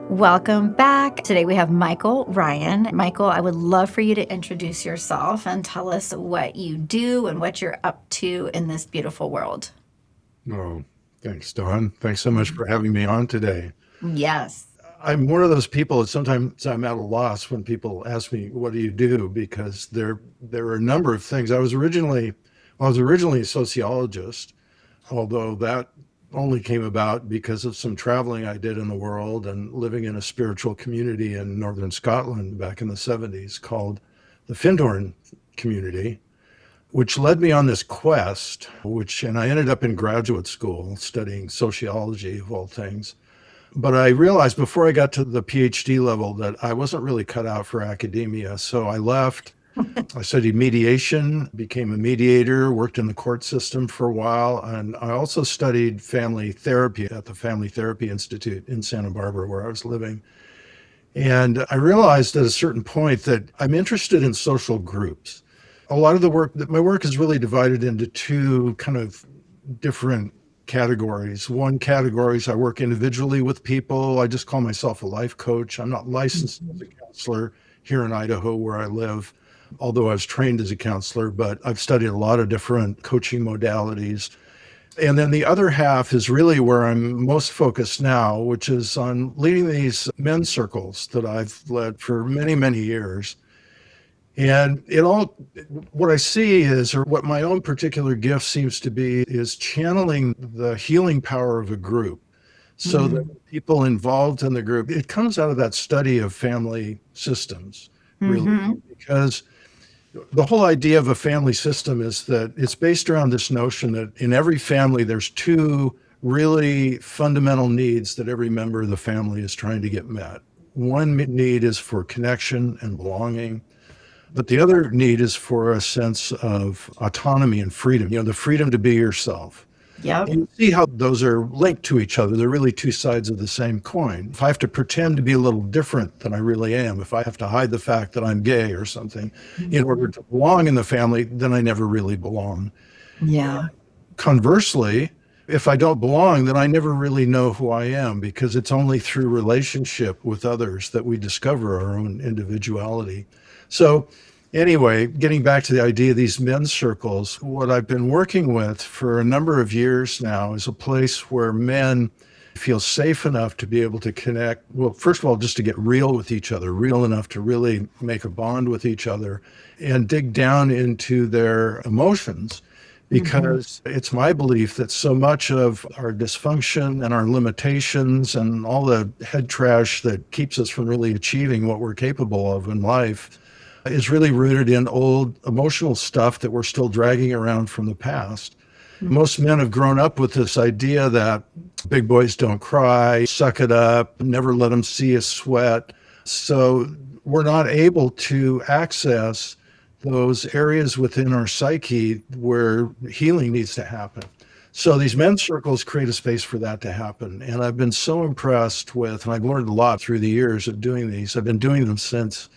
Welcome back. Today we have Michael Ryan. Michael, I would love for you to introduce yourself and tell us what you do and what you're up to in this beautiful world. Oh, thanks, Dawn. Thanks so much for having me on today. Yes. I'm one of those people that sometimes I'm at a loss when people ask me, "What do you do?" Because there are a number of things. I was originally a sociologist, although that only came about because of some traveling I did in the world and living in a spiritual community in northern Scotland back in the 70s called the Findorn community, which led me on this quest, and I ended up in graduate school studying sociology of all things. But I realized before I got to the PhD level that I wasn't really cut out for academia. So I left. I studied mediation, became a mediator, worked in the court system for a while, and I also studied family therapy at the Family Therapy Institute in Santa Barbara, where I was living. And I realized at a certain point that I'm interested in social groups. A lot of my work is really divided into two kind of different categories. One category is I work individually with people. I just call myself a life coach. I'm not licensed as a counselor here in Idaho where I live, although I was trained as a counselor, but I've studied a lot of different coaching modalities. And then the other half is really where I'm most focused now, which is on leading these men's circles that I've led for many, many years. And what I see is, or what my own particular gift seems to be, is channeling the healing power of a group so that people involved in the group, it comes out of that study of family systems, really, Mm-hmm. because the whole idea of a family system is that it's based around this notion that in every family, there's two really fundamental needs that every member of the family is trying to get met. One need is for connection and belonging. But the other need is for a sense of autonomy and freedom, the freedom to be yourself. Yep. And you see how those are linked to each other. They're really two sides of the same coin. If I have to pretend to be a little different than I really am, if I have to hide the fact that I'm gay or something in order to belong in the family, then I never really belong. Yeah. Conversely, if I don't belong, then I never really know who I am because it's only through relationship with others that we discover our own individuality. So, anyway, getting back to the idea of these men's circles, what I've been working with for a number of years now is a place where men feel safe enough to be able to connect. Well, first of all, just to get real with each other, real enough to really make a bond with each other and dig down into their emotions. Mm-hmm. Because it's my belief that so much of our dysfunction and our limitations and all the head trash that keeps us from really achieving what we're capable of in life is really rooted in old emotional stuff that we're still dragging around from the past. Most men have grown up with this idea that big boys don't cry, suck it up, never let them see us sweat. So we're not able to access those areas within our psyche where healing needs to happen. So these men's circles create a space for that to happen. And I've been so impressed with, and I've learned a lot through the years of doing these. I've been doing them since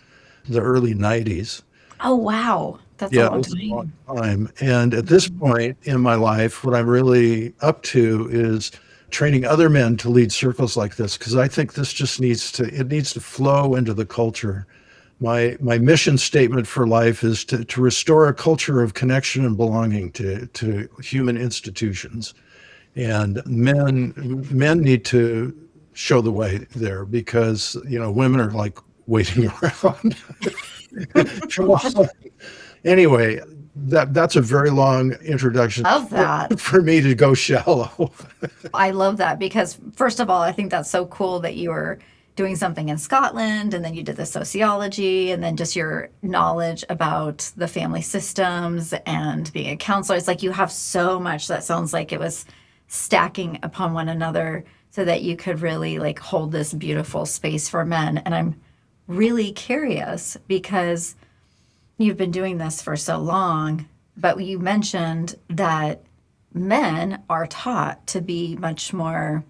the early 90s. Oh, wow. That's a Yeah, long it's a long time. time. And at this point in my life, what I'm really up to is training other men to lead circles like this, because I think this just needs to flow into the culture. My mission statement for life is to restore a culture of connection and belonging to human institutions. And men need to show the way there because, women are like waiting around. Come on. Anyway, that's a very long introduction Love that. for me to go shallow. I love that because, first of all, I think that's so cool that you were doing something in Scotland and then you did the sociology and then just your knowledge about the family systems and being a counselor. It's like you have so much that sounds like it was stacking upon one another so that you could really like hold this beautiful space for men. And I'm really curious because you've been doing this for so long, but you mentioned that men are taught to be much more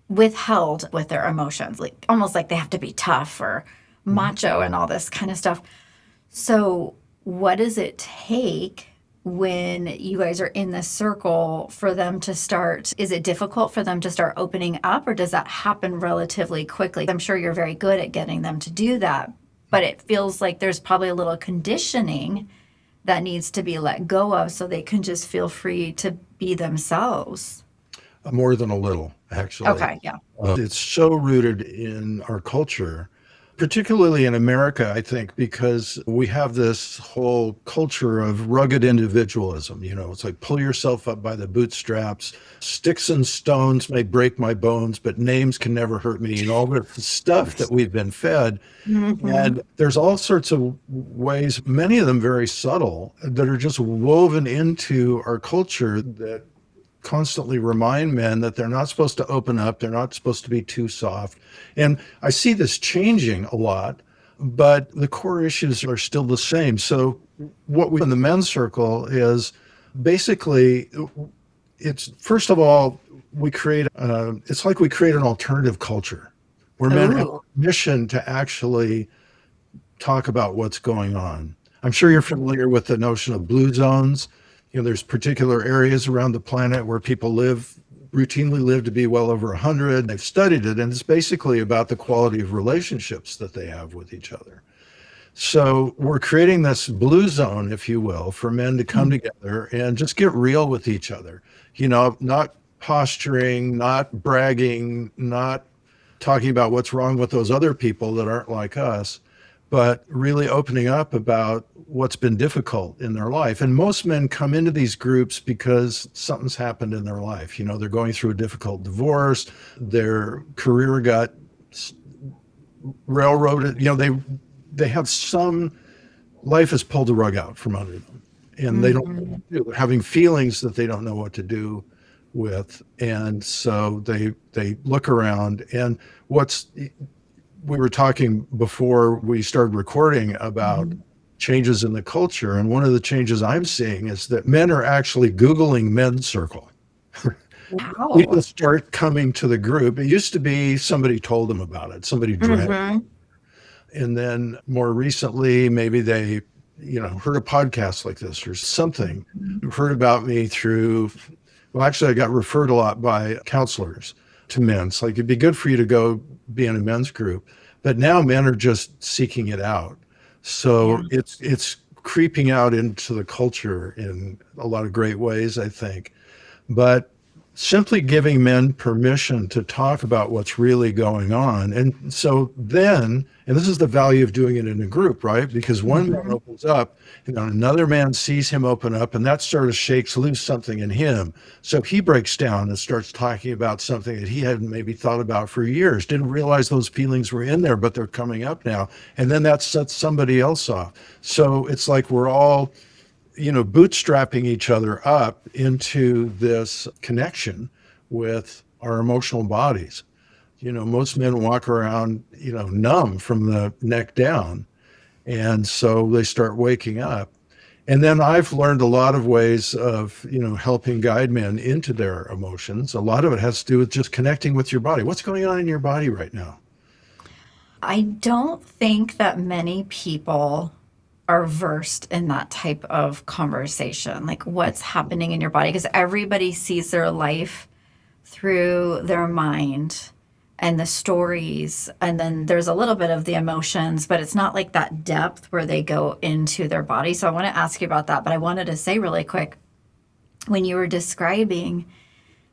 withheld with their emotions, like almost like they have to be tough or macho and all this kind of stuff. So, what does it take when you guys are in this circle for them to start? Is it difficult for them to start opening up, or does that happen relatively quickly? I'm sure you're very good at getting them to do that, but it feels like there's probably a little conditioning that needs to be let go of so they can just feel free to be themselves. More than a little, actually. Okay, yeah. It's so rooted in our culture, particularly in America, I think, because we have this whole culture of rugged individualism. It's like pull yourself up by the bootstraps. Sticks and stones may break my bones, but names can never hurt me. And all the stuff that we've been fed. Mm-hmm. And there's all sorts of ways, many of them very subtle, that are just woven into our culture that constantly remind men that they're not supposed to open up, they're not supposed to be too soft. And I see this changing a lot, but the core issues are still the same. So what we in the men's circle is basically, it's first of all, it's like we create an alternative culture where men have Ooh. permission to actually talk about what's going on. I'm sure you're familiar with the notion of blue zones. There's particular areas around the planet where people routinely live to be well over 100. They've studied it, and it's basically about the quality of relationships that they have with each other. So we're creating this blue zone, if you will, for men to come together and just get real with each other. Not posturing, not bragging, not talking about what's wrong with those other people that aren't like us, but really opening up about what's been difficult in their life. And most men come into these groups because something's happened in their life. They're going through a difficult divorce, their career got railroaded. They have some life has pulled the rug out from under them, and they don't know what to do. They're having feelings that they don't know what to do with, and so they look around. And we were talking before we started recording about changes in the culture, and one of the changes I'm seeing is that men are actually Googling men's circle. Wow. People start coming to the group. It used to be somebody told them about it, somebody dragged, Mm-hmm. and then more recently, maybe they, heard a podcast like this or something, heard about me through, well, actually, I got referred a lot by counselors to men. It's like, it'd be good for you to go be in a men's group. But now men are just seeking it out. Yeah. So it's creeping out into the culture in a lot of great ways, I think. But simply giving men permission to talk about what's really going on. And so then, and this is the value of doing it in a group, right? Because one man Mm-hmm. opens up, another man sees him open up, and that sort of shakes loose something in him. So he breaks down and starts talking about something that he hadn't maybe thought about for years, didn't realize those feelings were in there, but they're coming up now. And then that sets somebody else off. So it's like we're all bootstrapping each other up into this connection with our emotional bodies. Most men walk around, numb from the neck down. And so they start waking up. And then I've learned a lot of ways of, helping guide men into their emotions. A lot of it has to do with just connecting with your body. What's going on in your body right now? I don't think that many people are versed in that type of conversation, like what's happening in your body, because everybody sees their life through their mind and the stories. And then there's a little bit of the emotions, but it's not like that depth where they go into their body. So I want to ask you about that. But I wanted to say really quick, when you were describing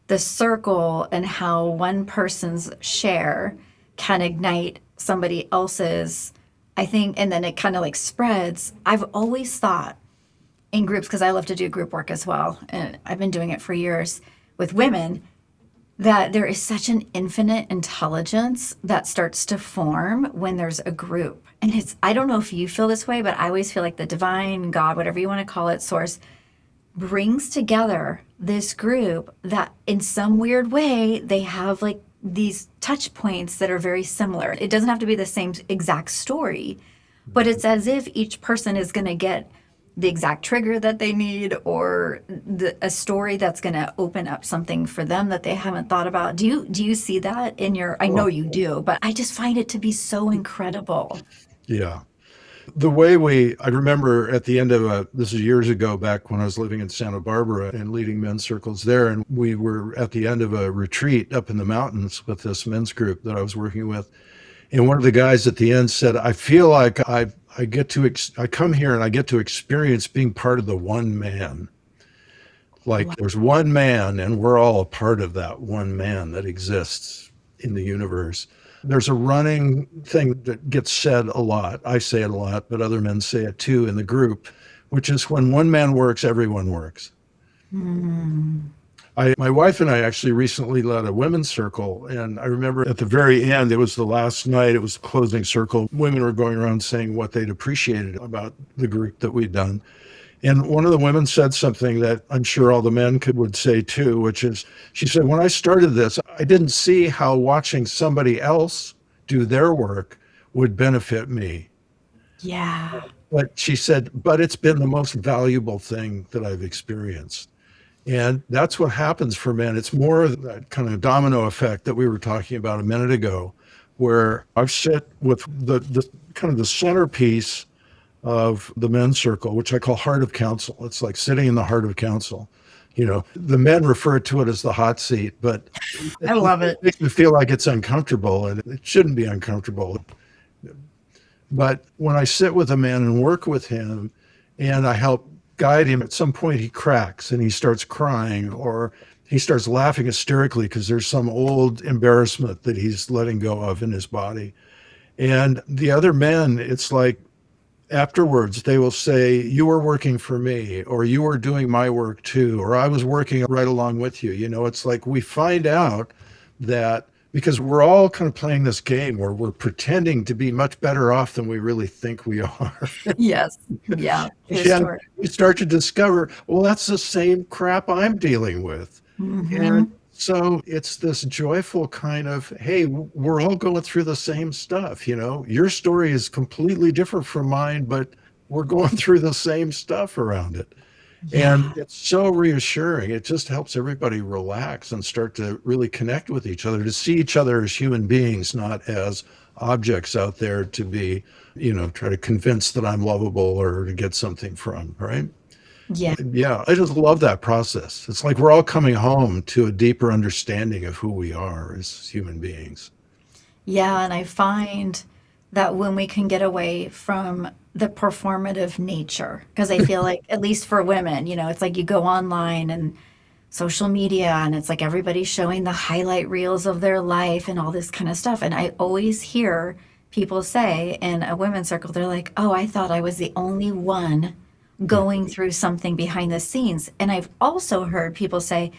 the circle and how one person's share can ignite somebody else's, I think, and then it kind of like spreads. I've always thought in groups, because I love to do group work as well, and I've been doing it for years with women, that there is such an infinite intelligence that starts to form when there's a group. And I don't know if you feel this way, but I always feel like the divine, God, whatever you want to call it, source, brings together this group that in some weird way they have like these touch points that are very similar. It doesn't have to be the same exact story, but it's as if each person is going to get the exact trigger that they need, or a story that's going to open up something for them that they haven't thought about. Do you see that in your, I know Oh, you do, but I just find it to be so incredible. yeah. I remember at the end of this is years ago, back when I was living in Santa Barbara and leading men's circles there. And we were at the end of a retreat up in the mountains with this men's group that I was working with. And one of the guys at the end said, I feel like I come here and I get to experience being part of the one man. Like Wow. there's one man and we're all a part of that one man that exists in the universe. There's a running thing that gets said a lot. I say it a lot, but other men say it too in the group, which is when one man works, everyone works. Mm. My wife and I actually recently led a women's circle. And I remember at the very end, it was the last night, it was the closing circle. Women were going around saying what they'd appreciated about the group that we'd done. And one of the women said something that I'm sure all the men would say too, which is, she said, when I started this, I didn't see how watching somebody else do their work would benefit me. Yeah. But she said, but it's been the most valuable thing that I've experienced. And that's what happens for men. It's more of that kind of domino effect that we were talking about a minute ago, where I've sit with the kind of the centerpiece of the men's circle, which I call heart of council. It's like sitting in the heart of council. You know, the men refer to it as the hot seat, but I love it. makes me feel like it's uncomfortable, and it shouldn't be uncomfortable. But when I sit with a man and work with him and I help guide him, at some point he cracks and he starts crying or he starts laughing hysterically because there's some old embarrassment that he's letting go of in his body. And the other men, it's like afterwards, they will say, you were working for me, or you were doing my work too, or I was working right along with you. You know, it's like we find out that because we're all kind of playing this game where we're pretending to be much better off than we really think we are. Yes. Yeah. True And story. we start to discover, well, that's the same crap I'm dealing with. Hmm. And so it's this joyful kind of, hey, we're all going through the same stuff. You know, your story is completely different from mine, but we're going through the same stuff around it. Yeah. And it's so reassuring. It just helps everybody relax and start to really connect with each other, to see each other as human beings, not as objects out there to be, you know, try to convince that I'm lovable or to get something from, right? Yeah. Yeah, I just love that process. It's like we're all coming home to a deeper understanding of who we are as human beings. Yeah. And I find that when we can get away from the performative nature, because I feel like, at least for women, it's like you go online and social media, and it's like everybody's showing the highlight reels of their life and all this kind of stuff. And I always hear people say in a women's circle, they're like, oh, I thought I was the only one going through something behind the scenes. And I've also heard people say,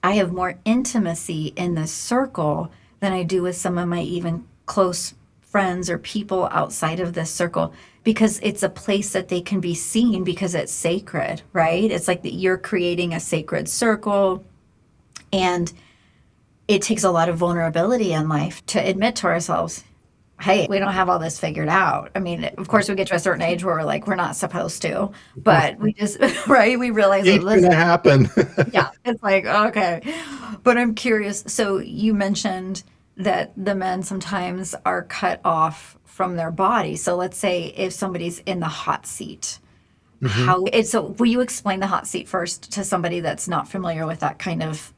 I have more intimacy in this circle than I do with some of my even close friends or people outside of this circle, because it's a place that they can be seen because it's sacred, right? It's like that you're creating a sacred circle, and it takes a lot of vulnerability in life to admit to ourselves, hey, we don't have all this figured out. I mean, of course, we get to a certain age where we're like, we're not supposed to, but we just, right? We realize that, Ain't listen, gonna happen. yeah, it's like, okay. But I'm curious. So you mentioned that the men sometimes are cut off from their body. So let's say if somebody's in the hot seat, Mhm. so will you explain the hot seat first to somebody that's not familiar with that kind of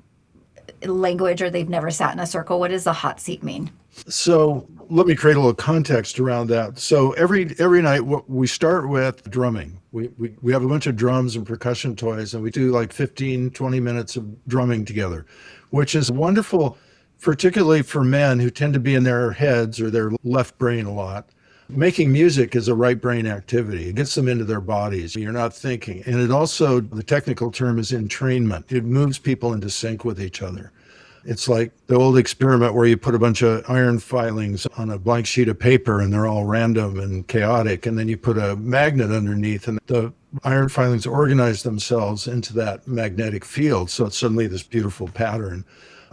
language, or they've never sat in a circle? What does the hot seat mean? So let me create a little context around that. So every night we start with drumming. We have a bunch of drums and percussion toys, and we do like 15, 20 minutes of drumming together, which is wonderful, particularly for men who tend to be in their heads or their left brain a lot. Making music is a right brain activity. It gets them into their bodies. You're not thinking. And it also, the technical term is entrainment. It moves people into sync with each other. It's like the old experiment where you put a bunch of iron filings on a blank sheet of paper and they're all random and chaotic. And then you put a magnet underneath and the iron filings organize themselves into that magnetic field. So it's suddenly this beautiful pattern.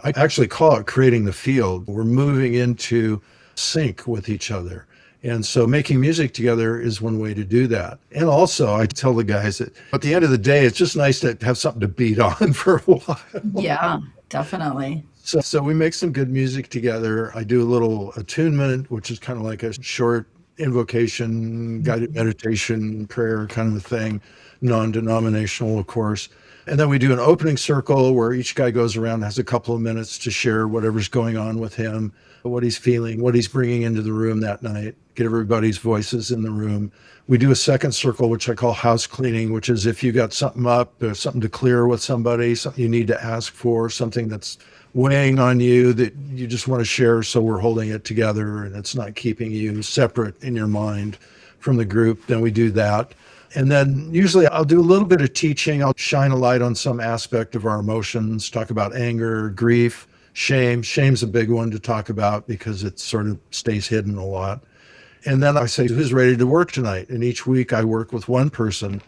I actually call it creating the field. We're moving into sync with each other. And so making music together is one way to do that. And also, I tell the guys that at the end of the day, it's just nice to have something to beat on for a while. Yeah, definitely. So we make some good music together. I do a little attunement, which is kind of like a short invocation, guided meditation, prayer kind of a thing, non-denominational, of course. And then we do an opening circle where each guy goes around and has a couple of minutes to share whatever's going on with him, what he's feeling, what he's bringing into the room that night, get everybody's voices in the room. We do a second circle, which I call house cleaning, which is if you got something up, or something to clear with somebody, something you need to ask for, something that's weighing on you that you just want to share. So we're holding it together and it's not keeping you separate in your mind from the group. Then we do that. And then usually I'll do a little bit of teaching. I'll shine a light on some aspect of our emotions, talk about anger, grief, shame. Shame's a big one to talk about because it sort of stays hidden a lot. And then I say, who's ready to work tonight? And each week I work with one person.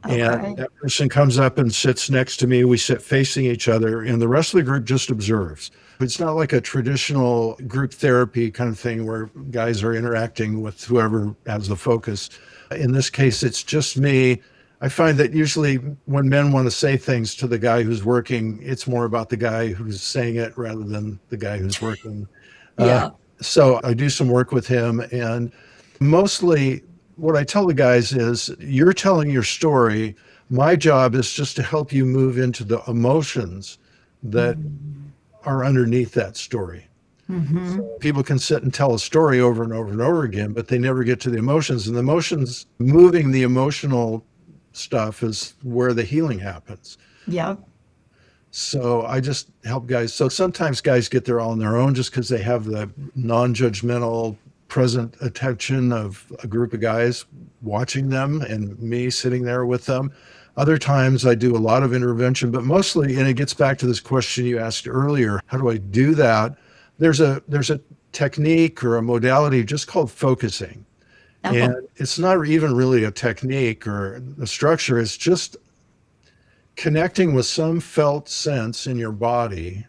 Okay. And that person comes up and sits next to me. We sit facing each other, and the rest of the group just observes. It's not like a traditional group therapy kind of thing where guys are interacting with whoever has the focus. In this case, it's just me. I find that usually when men want to say things to the guy who's working, it's more about the guy who's saying it rather than the guy who's working. Yeah. So I do some work with him, and mostly what I tell the guys is, you're telling your story. My job is just to help you move into the emotions that are underneath that story. So people can sit and tell a story over and over and over again, but they never get to the emotions. And the emotions, moving the emotional stuff is where the healing happens. Yep. So I just help guys. So sometimes guys get there all on their own just because they have the non-judgmental present attention of a group of guys watching them and me sitting there with them. Other times I do a lot of intervention, but mostly, and it gets back to this question you asked earlier, how do I do that? There's a technique or a modality just called focusing. Okay. And it's not even really a technique or a structure. It's just connecting with some felt sense in your body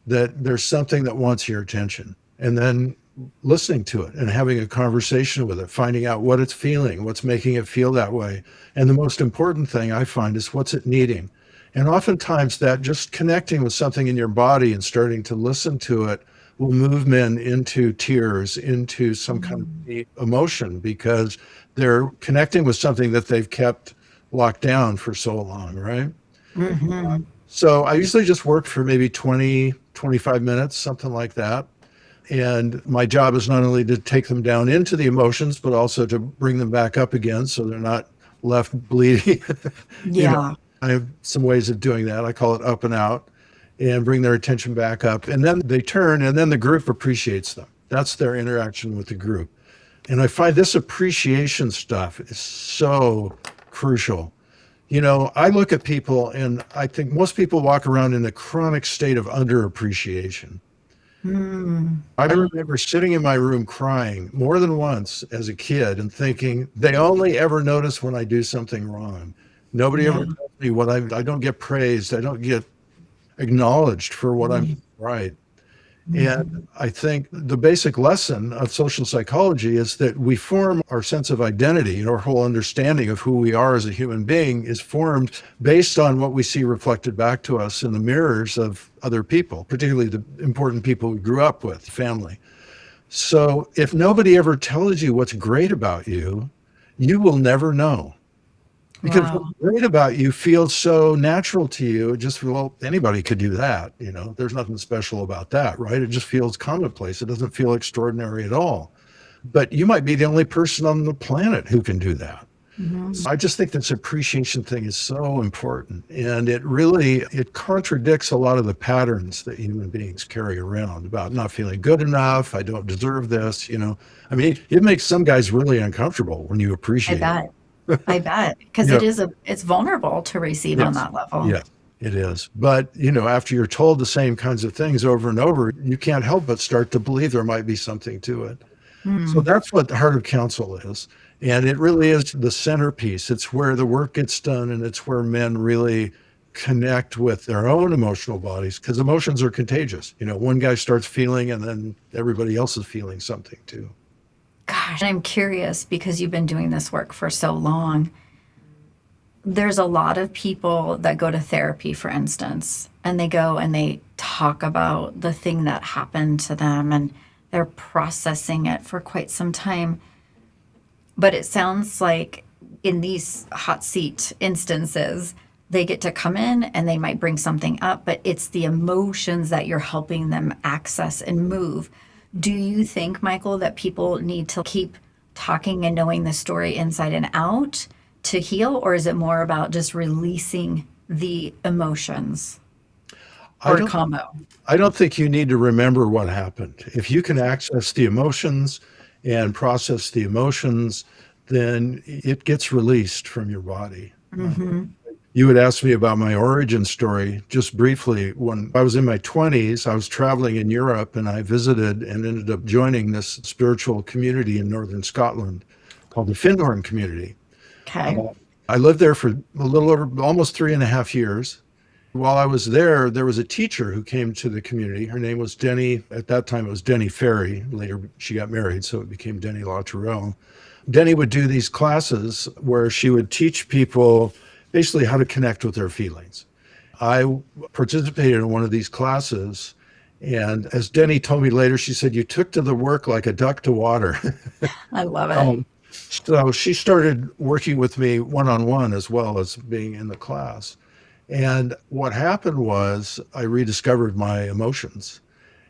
that there's something that wants your attention, and then listening to it and having a conversation with it, finding out what it's feeling, what's making it feel that way. And the most important thing I find is what's it needing. And oftentimes that just connecting with something in your body and starting to listen to it will move men into tears, into some kind of deep emotion, because they're connecting with something that they've kept locked down for so long, right? So I usually just work for maybe 20, 25 minutes, something like that. And my job is not only to take them down into the emotions, but also to bring them back up again so they're not left bleeding. Yeah. I have some ways of doing that. I call it up and out, and bring their attention back up. And then they turn, and then the group appreciates them. That's their interaction with the group. And I find this appreciation stuff is so crucial. I look at people and I think most people walk around in a chronic state of underappreciation. I remember sitting in my room crying more than once as a kid and thinking they only ever notice when I do something wrong. Nobody ever tells me what I don't get praised. I don't get acknowledged for what I'm doing right. And I think the basic lesson of social psychology is that we form our sense of identity, our whole understanding of who we are as a human being is formed based on what we see reflected back to us in the mirrors of other people, particularly the important people we grew up with, family. So if nobody ever tells you what's great about you, you will never know. Because Wow. what's great about you feels so natural to you. It just, well, anybody could do that. There's nothing special about that, right? It just feels commonplace. It doesn't feel extraordinary at all. But you might be the only person on the planet who can do that. So I just think this appreciation thing is so important. And it contradicts a lot of the patterns that human beings carry around about not feeling good enough. I don't deserve this, I mean, it makes some guys really uncomfortable when you I appreciate it. bet. I bet. Because Yeah. it's vulnerable to receive on that level. Yes, it is. But, after you're told the same kinds of things over and over, you can't help but start to believe there might be something to it. So that's what the Heart of Counsel is. And it really is the centerpiece. It's where the work gets done, and it's where men really connect with their own emotional bodies, because emotions are contagious. One guy starts feeling, and then everybody else is feeling something too. Gosh, I'm curious because you've been doing this work for so long. There's a lot of people that go to therapy, for instance, and they go and they talk about the thing that happened to them and they're processing it for quite some time. But it sounds like in these hot seat instances, they get to come in and they might bring something up, but it's the emotions that you're helping them access and move. Do you think, Michael, that people need to keep talking and knowing the story inside and out to heal, or is it more about just releasing the emotions I or don't combo? I don't think you need to remember what happened. If you can access the emotions and process the emotions, then it gets released from your body. Hmm. You had asked me about my origin story just briefly. When I was in my 20s, I was traveling in Europe and I visited and ended up joining this spiritual community in northern Scotland called the Findhorn community. Okay. Uh, I lived there for a little over almost 3.5 years. While I was there was a teacher who came to the community. Her name was Denny. At that time, it was Denny Ferry. Later, she got married, so it became Denny Latourell. Denny would do these classes where she would teach people basically how to connect with their feelings. I participated in one of these classes, and as Denny told me later, she said, "You took to the work like a duck to water." I love it. um, so she started working with me one on one as well as being in the class. And what happened was I rediscovered my emotions.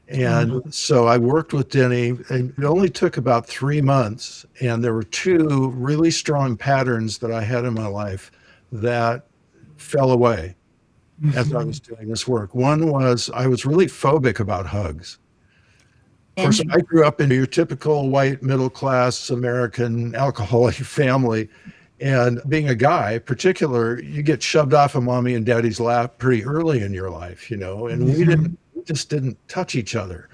And Mhm. so I worked with Denny, and it only took about 3 months. And there were two really strong patterns that I had in my life that fell away as I was Mhm. doing this work. One was I was really phobic about hugs. Of course, I Interesting. grew up in your typical white middle class American alcoholic family. And being a guy, particular, you get shoved off of mommy and daddy's lap pretty early in your life, and we just didn't touch each other.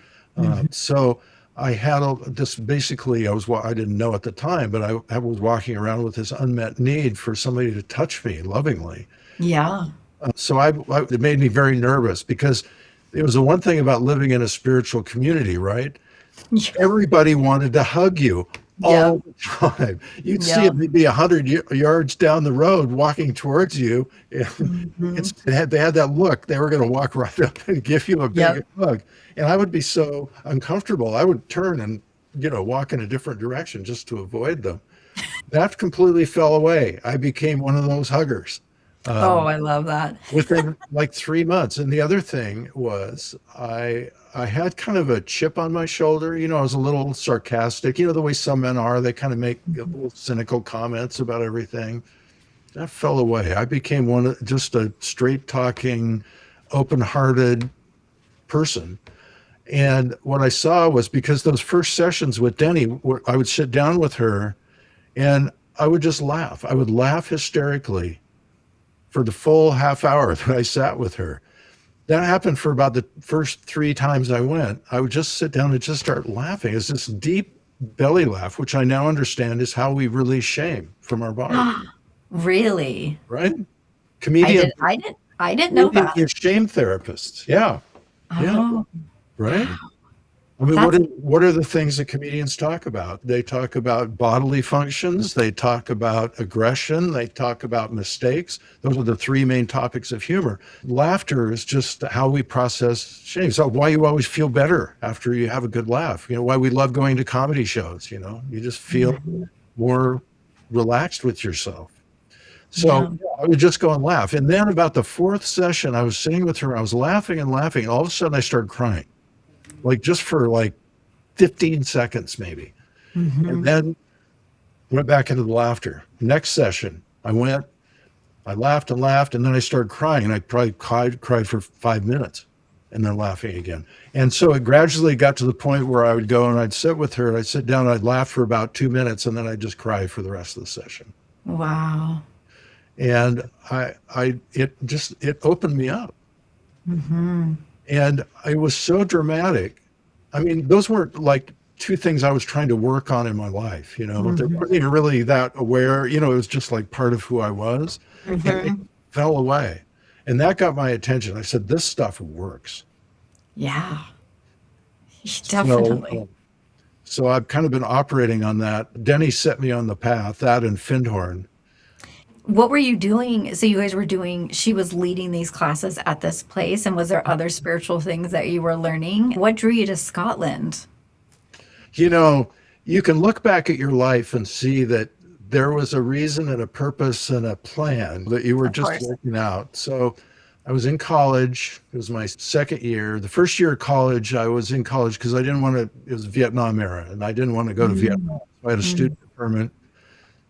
So I had this basically, I didn't know at the time, but I was walking around with this unmet need for somebody to touch me lovingly. Yeah. So it made me very nervous because it was the one thing about living in a spiritual community, right? Everybody wanted to hug you Yep. all the time. You'd see Yep. it maybe 100 yards down the road walking towards you. And Mhm. they had that look. They were going to walk right up and give you a big Yep. hug. And I would be so uncomfortable. I would turn and, walk in a different direction just to avoid them. That completely fell away. I became one of those huggers. Oh, Um, I love that. Within like 3 months. And the other thing was I had kind of a chip on my shoulder. I was a little sarcastic. The way some men are, they kind of make little cynical comments about everything. That fell away. I became just a straight talking, open hearted person. And what I saw was because those first sessions with Denny, I would sit down with her and I would just laugh. I would laugh hysterically for the full half hour that I sat with her. That happened for about the first 3 times I went. I would just sit down and just start laughing. It's this deep belly laugh, which I now understand is how we release shame from our body, Really? right? I Comedians, did I did I didn't know comedians that. get shame therapists. Yeah, yeah, Oh, right. wow. I mean, That's what are the things that comedians talk about? They talk about bodily functions. They talk about aggression. They talk about mistakes. Those are the three main topics of humor. Laughter is just how we process shame. So why you always feel better after you have a good laugh. Why we love going to comedy shows. You just feel Mhm. more relaxed with yourself. So Yeah. yeah, I would just go and laugh. And then about the fourth session, I was sitting with her. I was laughing and laughing. And all of a sudden, I started crying, like just for like 15 seconds maybe, and Mhm. then went back into the laughter. Next session, I laughed and laughed, and then I started crying, and I probably cried for 5 minutes, and then laughing again. And so it gradually got to the point where I would go and I'd sit with her, and I'd sit down, and I'd laugh for about 2 minutes, and then I'd just cry for the rest of the session. Wow. And it opened me up, Mhm. and it was so dramatic. I mean, those weren't like two things I was trying to work on in my life. They Mhm. weren't even really that aware. It was just like part of who I was, and it Mhm. fell away. And that got my attention. I said, this stuff works. Yeah. So, Definitely. so I've kind of been operating on that. Denny set me on the path, that and Findhorn. What were you doing? So you guys were doing, she was leading these classes at this place, and was there other spiritual things that you were learning? What drew you to Scotland? You know, you can look back at your life and see that there was a reason and a purpose and a plan that you were Of just course. working out. So I was in college. It was my second year. The first year of college, I was in college because I didn't want to, it was Vietnam era, and I didn't want to go to Mm, Vietnam. So I had a mm, student permit.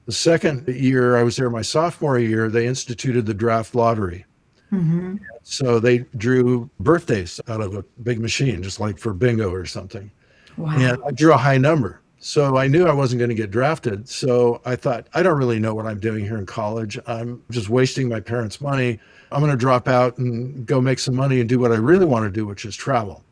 The second year I was there, my sophomore year, they instituted the draft lottery. mhm. So they drew birthdays out of a big machine, just like for bingo or something. And Wow. I drew a high number. So I knew I wasn't going to get drafted. So I thought, I don't really know what I'm doing here in college. I'm just wasting my parents' money. I'm going to drop out and go make some money and do what I really want to do, which is travel.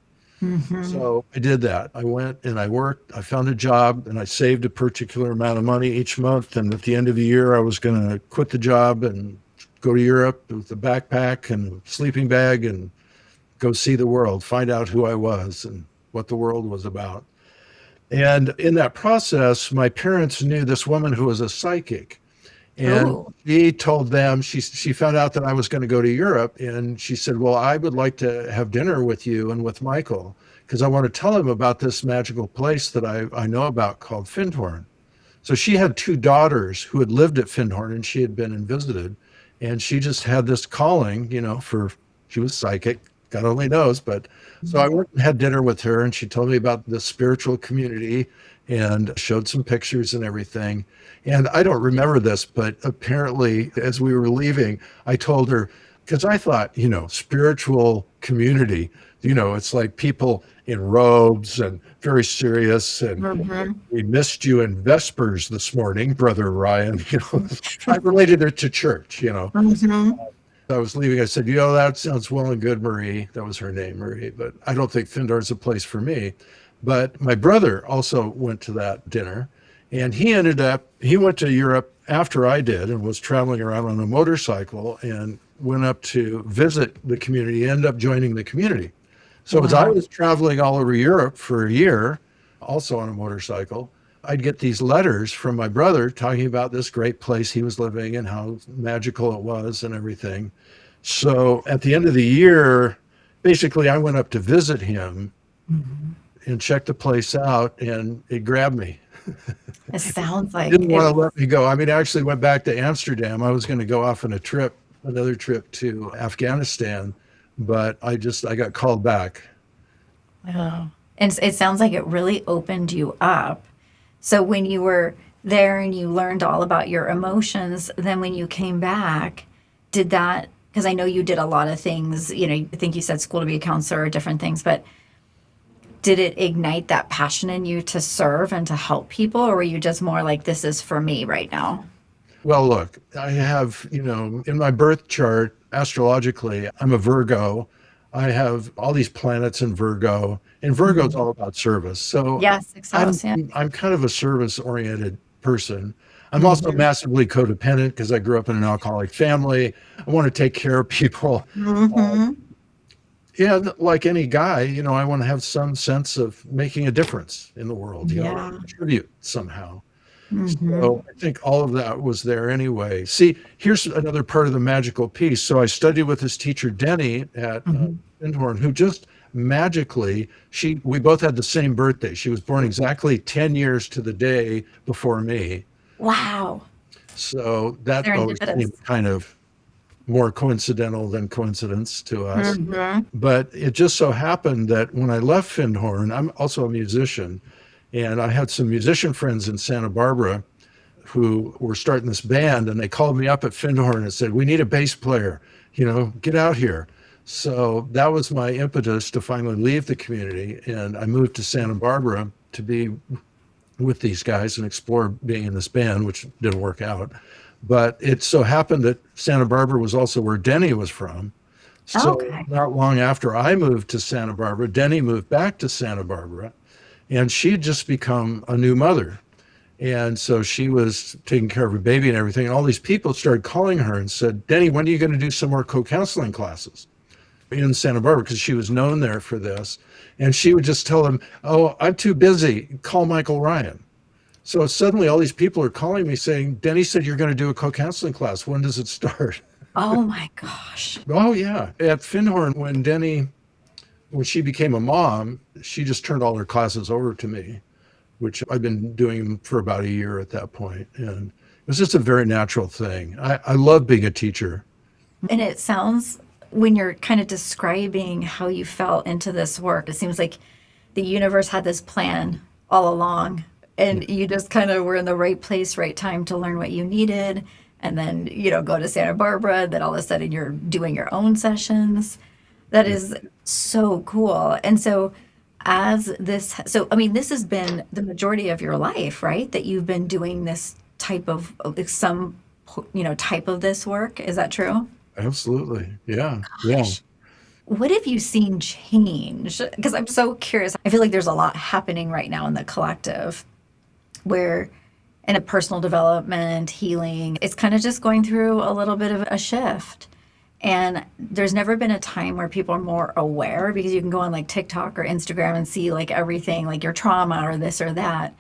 Mhm. So I did that. I went and I worked. I found a job and I saved a particular amount of money each month. And at the end of the year, I was going to quit the job and go to Europe with a backpack and a sleeping bag and go see the world, find out who I was and what the world was about. And in that process, my parents knew this woman who was a psychic. And Oh. she told them, she found out that I was going to go to Europe. And she said, well, I would like to have dinner with you and with Michael, because I want to tell him about this magical place that I know about called Findhorn. So she had two daughters who had lived at Findhorn and she had been and visited. And she just had this calling, she was psychic, God only knows. But so I went and had dinner with her and she told me about the spiritual community and showed some pictures and everything. And I don't remember this, but apparently as we were leaving, I told her, because I thought, spiritual community, it's like people in robes and very serious. And Mhm. we missed you in Vespers this morning, Brother Ryan. I related it to church. Mhm. I was leaving. I said, that sounds well and good, Marie. That was her name, Marie. But I don't think Findor's a place for me. But my brother also went to that dinner. And he went to Europe after I did and was traveling around on a motorcycle and went up to visit the community, ended up joining the community. So as I Wow. was traveling all over Europe for a year, also on a motorcycle, I'd get these letters from my brother talking about this great place he was living and how magical it was and everything. So at the end of the year, basically, I went up to visit him Mhm. and check the place out, and it grabbed me. It sounds It like didn't it. want to let me go. I mean, I actually went back to Amsterdam. I was going to go off on another trip to Afghanistan, but I got called back. Oh. And it sounds like it really opened you up. So when you were there and you learned all about your emotions, then when you came back, did that, because I know you did a lot of things, I think you said school to be a counselor or different things, but did it ignite that passion in you to serve and to help people? Or were you just more like, this is for me right now? Well, look, I have, in my birth chart, astrologically, I'm a Virgo. I have all these planets in Virgo, and Virgo is Mhm. all about service. So Yes, six I'm house, yeah. I'm kind of a service-oriented person. I'm also Hmm. massively codependent because I grew up in an alcoholic family. I want to take care of people. Hmm. Yeah, like any guy, I want to have some sense of making a difference in the world, Yeah. contribute somehow. Hmm. So I think all of that was there anyway. See, here's another part of the magical piece. So I studied with this teacher, Denny, at Hmm. Findhorn, who just magically, we both had the same birthday. She was born exactly 10 years to the day before me. Wow. So that always Serendipitous. seemed kind of more coincidental than coincidence to us. Hmm. But it just so happened that when I left Findhorn, I'm also a musician, and I had some musician friends in Santa Barbara who were starting this band, and they called me up at Findhorn and said, we need a bass player, get out here. So that was my impetus to finally leave the community. And I moved to Santa Barbara to be with these guys and explore being in this band, which didn't work out. But it so happened that Santa Barbara was also where Denny was from. So Okay. not long after I moved to Santa Barbara, Denny moved back to Santa Barbara, and she had just become a new mother. And so she was taking care of her baby and everything. And all these people started calling her and said, Denny, when are you going to do some more co-counseling classes in Santa Barbara? Because she was known there for this. And she would just tell them, oh, I'm too busy. Call Michael Ryan. So suddenly all these people are calling me saying, Denny said you're going to do a co-counseling class. When does it start? Oh my gosh. Oh, yeah. At Findhorn, when she became a mom, she just turned all her classes over to me. which I've been doing for about a year at that point. And it was just a very natural thing. I love being a teacher. And it sounds, when you're kind of describing how you fell into this work, it seems like the universe had this plan all along, and you just kind of were in the right place, right time to learn what you needed. And then, go to Santa Barbara, then all of a sudden you're doing your own sessions. That is so cool. And so, I mean, this has been the majority of your life, right? That you've been doing this type of, like, type of this work. Is that true? Absolutely. Yeah. Yeah. What have you seen change? Because I'm so curious. I feel like there's a lot happening right now in the collective where, in a personal development, healing, it's kind of just going through a little bit of a shift. And there's never been a time where people are more aware, because you can go on like TikTok or Instagram and see like everything, like your trauma or this or that.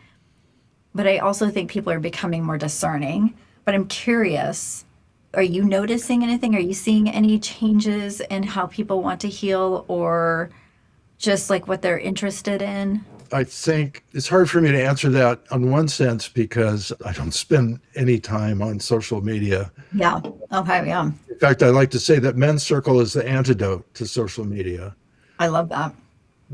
But I also think people are becoming more discerning. But I'm curious, are you noticing anything? Are you seeing any changes in how people want to heal, or just like what they're interested in? I think it's hard for me to answer that on one sense because I don't spend any time on social media. Yeah. Okay. Yeah. In fact, I like to say that Men's Circle is the antidote to social media I love that.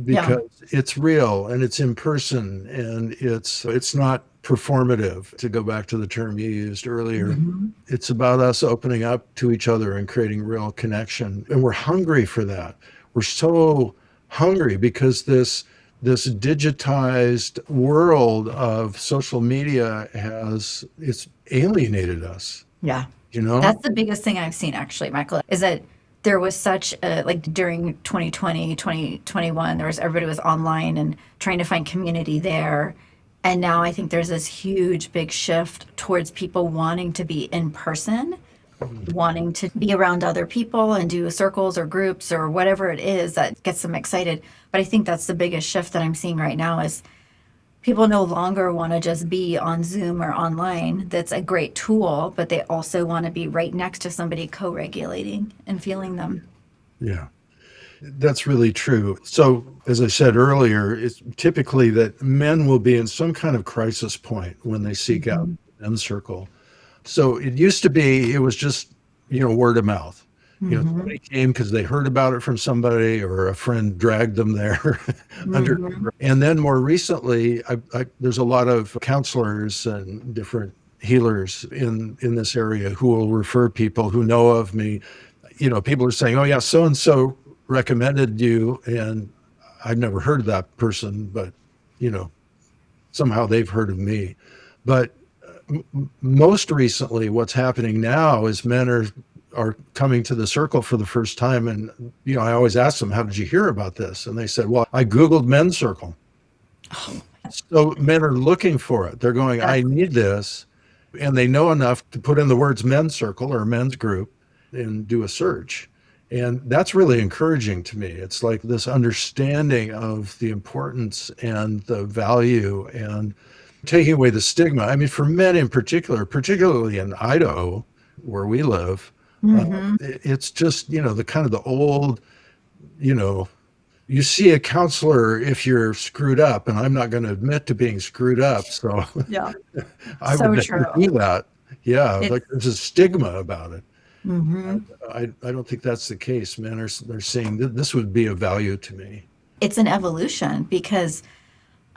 Yeah. because it's real and it's in person and it's not performative, to go back to the term you used earlier. Mhm. It's about us opening up to each other and creating real connection. And we're hungry for that. We're so hungry because this digitized world of social media it's alienated us, Yeah. you know? That's the biggest thing I've seen, actually, Michael, is that there was such a, like, during 2020, 2021, everybody was online and trying to find community there. And now I think there's this huge, big shift towards people wanting to be in person, wanting to be around other people and do circles or groups or whatever it is that gets them excited. But I think that's the biggest shift that I'm seeing right now is people no longer want to just be on Zoom or online. That's a great tool, but they also want to be right next to somebody co-regulating and feeling them. Yeah, that's really true. So, as I said earlier, it's typically that men will be in some kind of crisis point when they seek out Mhm. the men's circle. So it used to be, it was just, word of mouth. Mhm. Somebody came because they heard about it from somebody or a friend dragged them there under. Mhm. And then more recently, there's a lot of counselors and different healers in this area who will refer people who know of me. People are saying, "Oh yeah, so and so recommended you," and I've never heard of that person, but you know, somehow they've heard of me. But most recently, what's happening now is men are coming to the circle for the first time, and I always ask them, "How did you hear about this?" And they said, "Well, I Googled men's circle." So men are looking for it. They're going, "I That's need this," and they know enough to put in the words "men's circle" or "men's group" and do a search. And that's really encouraging to me. It's like this understanding of the importance and the value and taking away the stigma. I mean, for men in particular, particularly in Idaho, where we live, Mhm. it's just, the kind of the old, you know, you see a counselor if you're screwed up, and I'm not going to admit to being screwed up. So Yeah. I would So never true. do that. Yeah, It's like there's a stigma about it. mhm. I don't think that's the case. Men they're saying this would be of value to me. It's an evolution, because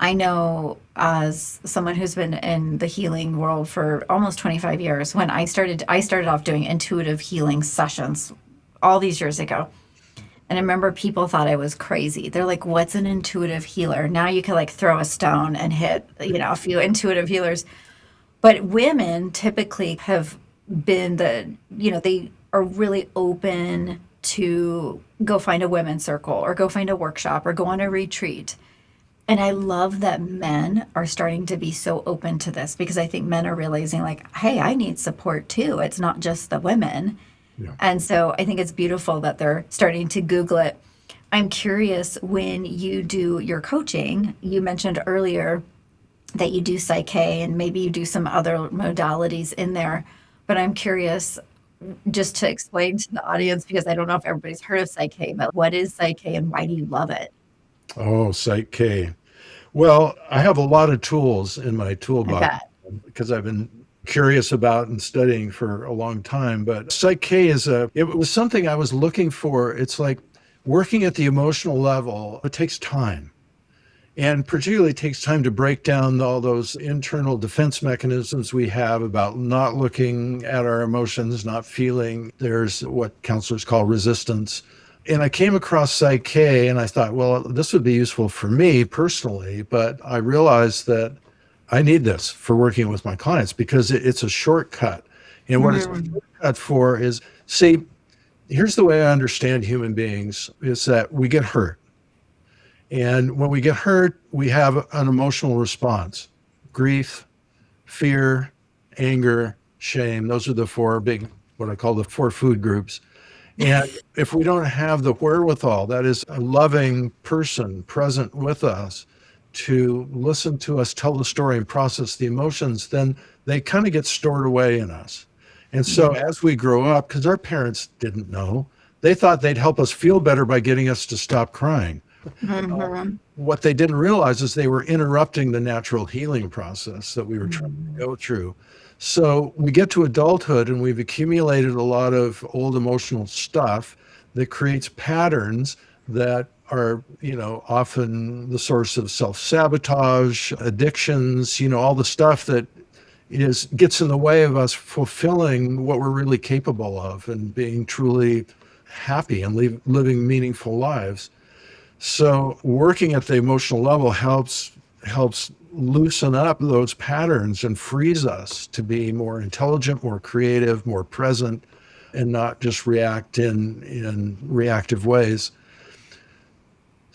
I know, as someone who's been in the healing world for almost 25 years, when I started off doing intuitive healing sessions all these years ago. And I remember people thought I was crazy. They're like, "What's an intuitive healer?" Now you can like throw a stone and hit, a few intuitive healers. But women typically have been they are really open to go find a women's circle or go find a workshop or go on a retreat. And I love that men are starting to be so open to this, because I think men are realizing, like, hey, I need support too. It's not just the women. Yeah. And so I think it's beautiful that they're starting to Google it. I'm curious, when you do your coaching, you mentioned earlier that you do PSYCH-K and maybe you do some other modalities in there. But I'm curious, just to explain to the audience, because I don't know if everybody's heard of PSYCH-K, but what is PSYCH-K and why do you love it? Oh, Psych K. Well, I have a lot of tools in my I toolbox bet. because I've been curious about and studying for a long time. But Psych-K it was something I was looking for. It's like working at the emotional level, it takes time. And particularly it takes time to break down all those internal defense mechanisms we have about not looking at our emotions, not feeling. There's what counselors call resistance. And I came across Psych-K and I thought, well, this would be useful for me personally, but I realized that I need this for working with my clients because it's a shortcut. And what it's a Mm. shortcut for is, see, here's the way I understand human beings is that we get hurt. And when we get hurt, we have an emotional response: grief, fear, anger, shame. Those are the four big, what I call the four food groups. And if we don't have the wherewithal, that is a loving person present with us to listen to us tell the story and process the emotions, then they kind of get stored away in us. And so as we grow up, because our parents didn't know, they thought they'd help us feel better by getting us to stop crying. Mhm. What they didn't realize is they were interrupting the natural healing process that we were trying to go through. So we get to adulthood and we've accumulated a lot of old emotional stuff that creates patterns that are, often the source of self-sabotage, addictions, all the stuff that gets in the way of us fulfilling what we're really capable of and being truly happy and living meaningful lives. So working at the emotional level helps loosen up those patterns and frees us to be more intelligent, more creative, more present, and not just react in reactive ways.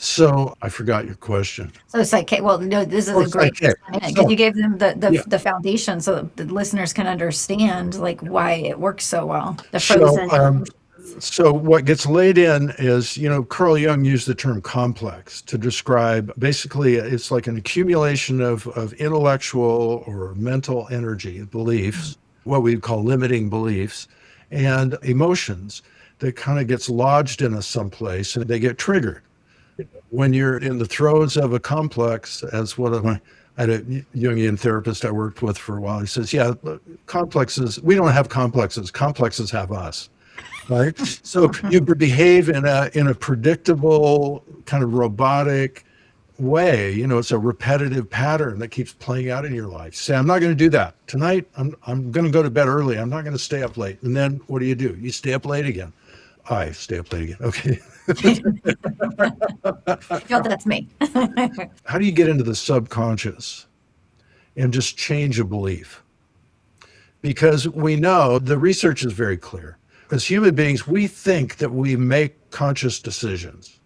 So I forgot your question. So Psych-K, well, no, this is Oh, a great Psych-K. because So you gave them yeah. the foundation so that the listeners can understand like why it works so well. The So frozen. So what gets laid in is, Carl Jung used the term complex to describe basically it's like an accumulation of intellectual or mental energy, beliefs, what we call limiting beliefs, and emotions that kind of gets lodged in us someplace and they get triggered. When you're in the throes of a complex, as one of my, I had a Jungian therapist I worked with for a while, he says, yeah, complexes, we don't have complexes have us. Right. So you behave in a predictable, kind of robotic way. It's a repetitive pattern that keeps playing out in your life. Say, I'm not going to do that tonight. I'm going to go to bed early. I'm not going to stay up late. And then what do? You stay up late again. I stay up late again. Okay. No, that's me. How do you get into the subconscious and just change a belief? Because we know the research is very clear. As human beings, we think that we make conscious decisions.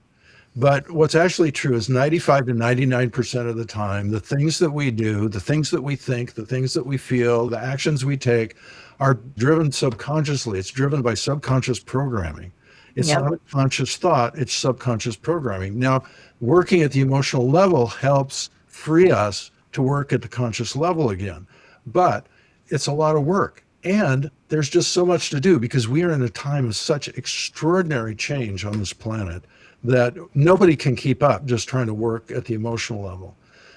But what's actually true is 95 to 99% of the time, the things that we do, the things that we think, the things that we feel, the actions we take are driven subconsciously. It's driven by subconscious programming. It's Yep. not a conscious thought, it's subconscious programming. Now, working at the emotional level helps free us to work at the conscious level again. But it's a lot of work. And there's just so much to do because we are in a time of such extraordinary change on this planet that nobody can keep up just trying to work at the emotional level.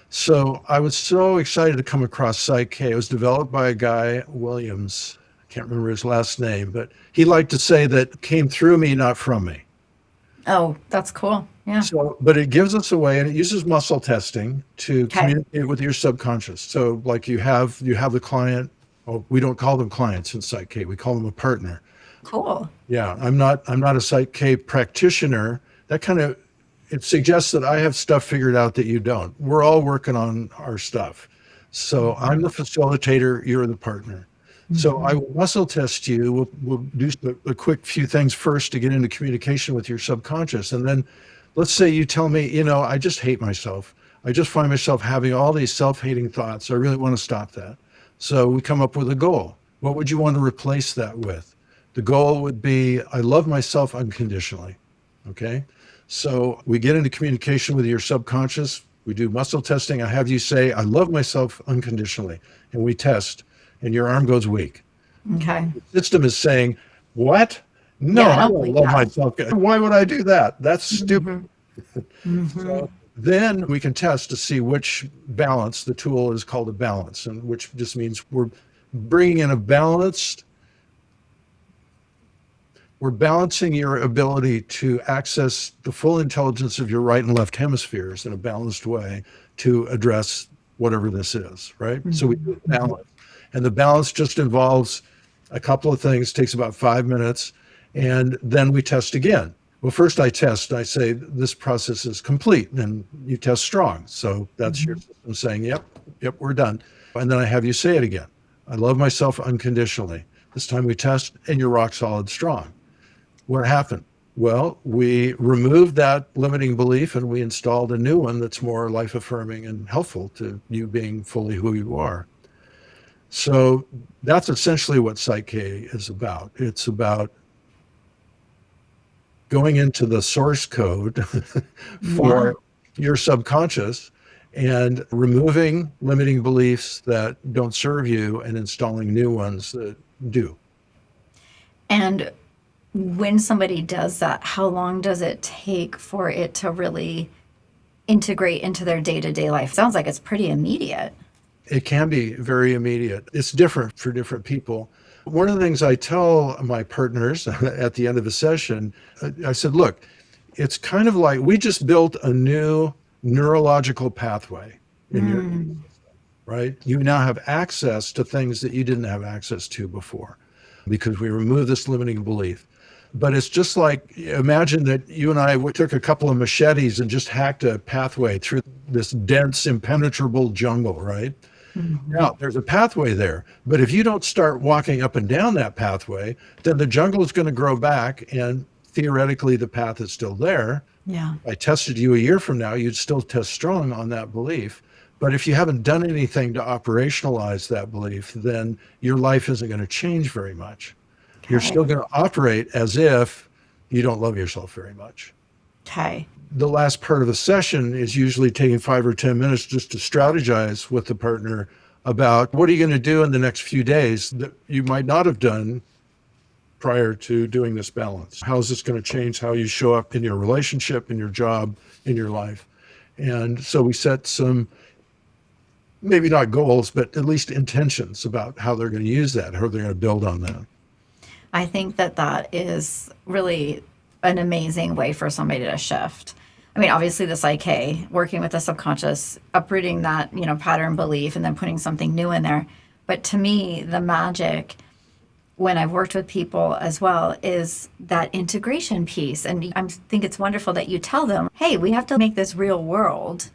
So I was so excited to come across Psych-K. It was developed by a guy, Williams. I can't remember his last name, but he liked to say that came through me, not from me. Oh, that's cool. Yeah. So, but it gives us a way, and it uses muscle testing to Okay. communicate with your subconscious. So, like you have the client. Oh, we don't call them clients in Psych-K. We call them a partner. Cool. Yeah, I'm not a Psych-K practitioner. That kind of it suggests that I have stuff figured out that you don't. We're all working on our stuff. So I'm the facilitator. You're the partner. So I will muscle test you. We'll do a quick few things first to get into communication with your subconscious. And then let's say you tell me, I just hate myself. I just find myself having all these self-hating thoughts. I really want to stop that. So we come up with a goal. What would you want to replace that with? The goal would be, I love myself unconditionally. Okay. So we get into communication with your subconscious. We do muscle testing. I have you say, I love myself unconditionally. And we test, and your arm goes weak. Okay. The system is saying, what? No, Yeah, I I don't don't believe love that. myself. Why would I do that? That's stupid. Mhm. So Then we can test to see which balance. The tool is called a balance, and which just means we're bringing in a balanced, we're balancing your ability to access the full intelligence of your right and left hemispheres in a balanced way to address whatever this is, right? So we do balance. And the balance just involves a couple of things, takes about 5 minutes, and then we test again. Well, first I test, I say, this process is complete, and you test strong. So that's your system saying, yep, we're done. And then I have you say it again. I love myself unconditionally. This time we test, and you're rock solid strong. What happened? Well, we removed that limiting belief and we installed a new one that's more life affirming and helpful to you being fully who you are. So that's essentially what PSYCH-K is about. It's about going into the source code for your subconscious and removing limiting beliefs that don't serve you and installing new ones that do. And when somebody does that, how long does it take for it to really integrate into their day-to-day life? Sounds like it's pretty immediate. It can be very immediate. It's different for different people. One of the things I tell my partners at the end of a session, I said, look, it's kind of like we just built a new neurological pathway in your system, right? You now have access to things that you didn't have access to before because we removed this limiting belief. But it's just like, imagine that you and I took a couple of machetes and just hacked a pathway through this dense, impenetrable jungle, right? Now, there's a pathway there, but if you don't start walking up and down that pathway, then the jungle is going to grow back, and theoretically, the path is still there. Yeah. I tested you a year from now, you'd still test strong on that belief. But if you haven't done anything to operationalize that belief, then your life isn't going to change very much. Okay. You're still going to operate as if you don't love yourself very much. Okay. The last part of the session is usually taking 5 or 10 minutes just to strategize with the partner about what are you going to do in the next few days that you might not have done prior to doing this balance. How is this going to change how you show up in your relationship, in your job, in your life? And so we set some, maybe not goals, but at least intentions about how they're going to use that, how they're going to build on that. I think that that is really an amazing way for somebody to shift. I mean, obviously the PSYCH-K, working with the subconscious, uprooting that, pattern belief and then putting something new in there. But to me, the magic when I've worked with people as well is that integration piece. And I think it's wonderful that you tell them, hey, we have to make this real world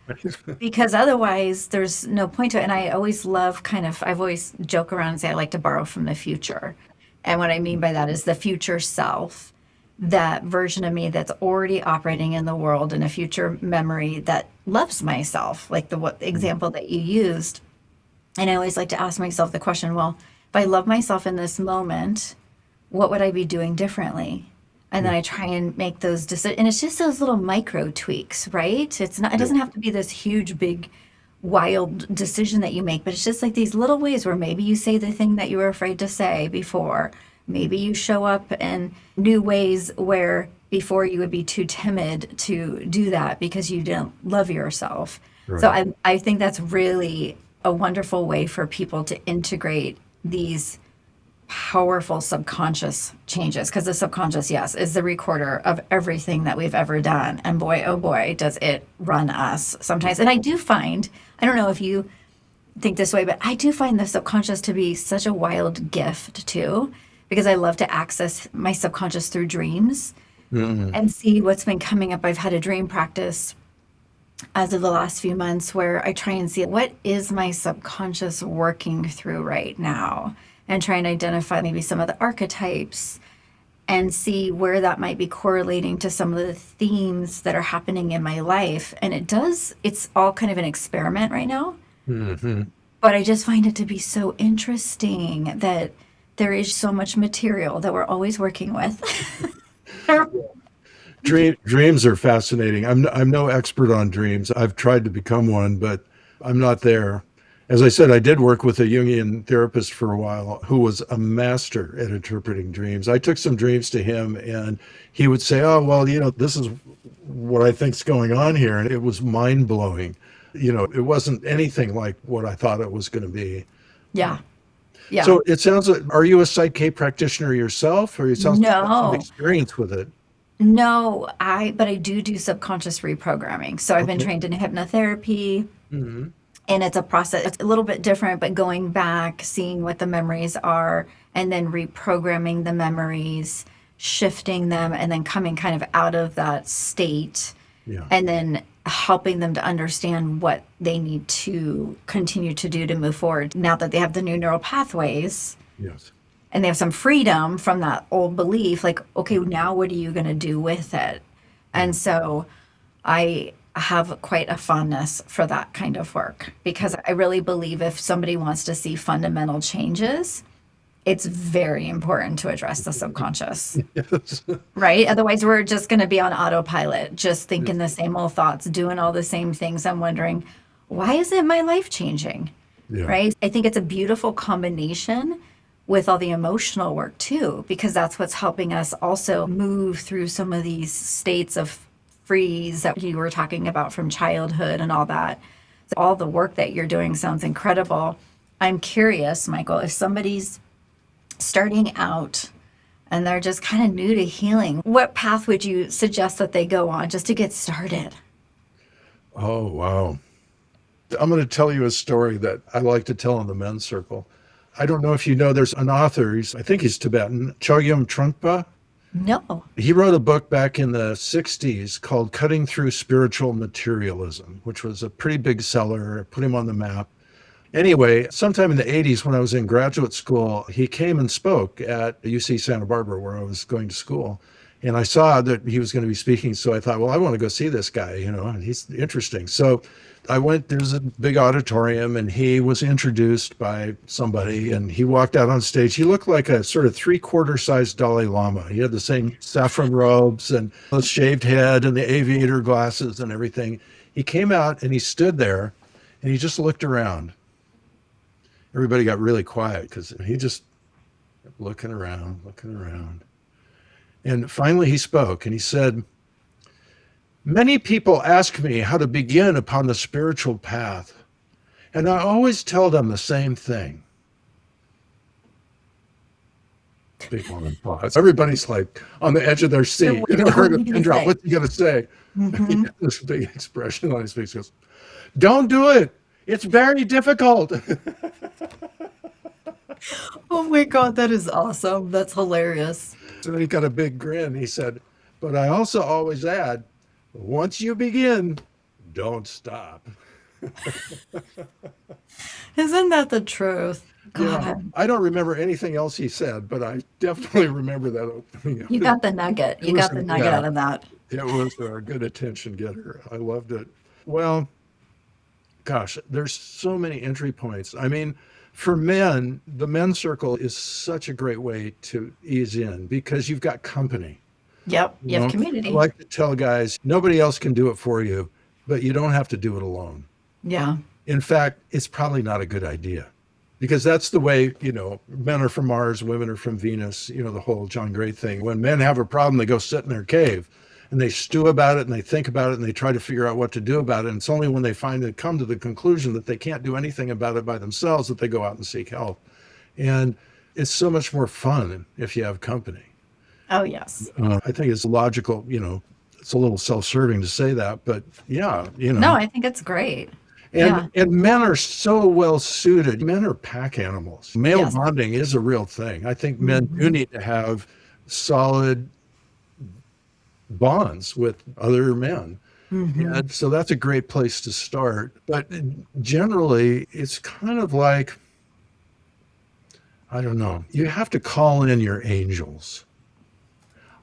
because otherwise there's no point to it. And I always love I've always joke around and say I like to borrow from the future. And what I mean by that is the future self, that version of me that's already operating in the world in a future memory that loves myself, like the example that you used. And I always like to ask myself the question, well, if I love myself in this moment, what would I be doing differently? And then I try and make those decisions. And it's just those little micro tweaks, right? It doesn't have to be this huge, big, wild decision that you make, but it's just like these little ways where maybe you say the thing that you were afraid to say before. Maybe you show up in new ways where before you would be too timid to do that because you didn't love yourself. Right. So I think that's really a wonderful way for people to integrate these powerful subconscious changes, because the subconscious, yes, is the recorder of everything that we've ever done. And boy, oh boy, does it run us sometimes. And I do find, I don't know if you think this way, but I do find the subconscious to be such a wild gift too, because I love to access my subconscious through dreams and see what's been coming up. I've had a dream practice as of the last few months where I try and see what is my subconscious working through right now, and try and identify maybe some of the archetypes and see where that might be correlating to some of the themes that are happening in my life. And it's all kind of an experiment right now. Mm-hmm. But I just find it to be so interesting that there is so much material that we're always working with. Dreams are fascinating. I'm no expert on dreams. I've tried to become one, but I'm not there. As I said, I did work with a Jungian therapist for a while who was a master at interpreting dreams. I took some dreams to him and he would say, oh, well, this is what I think's going on here. And it was mind blowing. It wasn't anything like what I thought it was going to be. Yeah. Yeah. So it sounds like, are you a PSYCH-K practitioner yourself, or it sounds like you have some No. experience with it? No, but I do subconscious reprogramming. So I've been Okay. trained in hypnotherapy, Hmm. and it's a process. It's a little bit different, but going back, seeing what the memories are, and then reprogramming the memories, shifting them, and then coming kind of out of that state, Yeah. and then helping them to understand what they need to continue to do to move forward now that they have the new neural pathways Yes. and they have some freedom from that old belief. Like, okay, now what are you going to do with it? And so I have quite a fondness for that kind of work, because I really believe if somebody wants to see fundamental changes, it's very important to address the subconscious, Yes. right? Otherwise, we're just going to be on autopilot, just thinking the same old thoughts, doing all the same things. I'm wondering, why isn't my life changing? Yeah. Right? I think it's a beautiful combination with all the emotional work too, because that's what's helping us also move through some of these states of freeze that you were talking about from childhood and all that. So all the work that you're doing sounds incredible. I'm curious, Michael, if somebody's starting out and they're just kind of new to healing, what path would you suggest that they go on just to get started? Oh, wow. I'm going to tell you a story that I like to tell in the men's circle. I don't know if you know, there's an author, I think he's Tibetan, Chogyam Trungpa. No. He wrote a book back in the 60s called Cutting Through Spiritual Materialism, which was a pretty big seller, put him on the map. Anyway, sometime in the 80s when I was in graduate school, he came and spoke at UC Santa Barbara, where I was going to school. And I saw that he was going to be speaking. So I thought, well, I want to go see this guy, and he's interesting. So I went, there's a big auditorium, and he was introduced by somebody, and he walked out on stage. He looked like a sort of 3/4 size Dalai Lama. He had the same saffron robes and the shaved head and the aviator glasses and everything. He came out and he stood there and he just looked around. Everybody got really quiet because he just kept looking around. And finally he spoke and he said, "Many people ask me how to begin upon the spiritual path, and I always tell them the same thing." Big long pause. Everybody's like on the edge of their seat. You never heard a pin drop. What's he going to say? He had this big expression on his face. He goes, "Don't do it. It's very difficult." Oh my God, that is awesome. That's hilarious. So he got a big grin. He said, "But I also always add, once you begin, don't stop." Isn't that the truth? God, Yeah, I don't remember anything else he said, but I definitely remember that opening. you got the nugget. It You was got the a- nugget yeah, out of that. it was a good attention getter. I loved it. Well, gosh, there's so many entry points. I mean, for men, the men's circle is such a great way to ease in because you've got company. Yep, you have I community. like to tell guys, nobody else can do it for you, but you don't have to do it alone. Yeah, In fact, it's probably not a good idea because that's the way, men are from Mars, women are from Venus, the whole John Gray thing. When men have a problem, they go sit in their cave and they stew about it and they think about it and they try to figure out what to do about it. And it's only when they come to the conclusion that they can't do anything about it by themselves that they go out and seek help. And it's so much more fun if you have company. oh yes. I think it's logical, it's a little self-serving to say that, but yeah, No, I think it's great. and men are so well suited. Men are pack animals. Male Yes. bonding is a real thing. I think men do need to have solid bonds with other men. And so that's a great place to start. But generally, it's kind of like, I don't know, you have to call in your angels.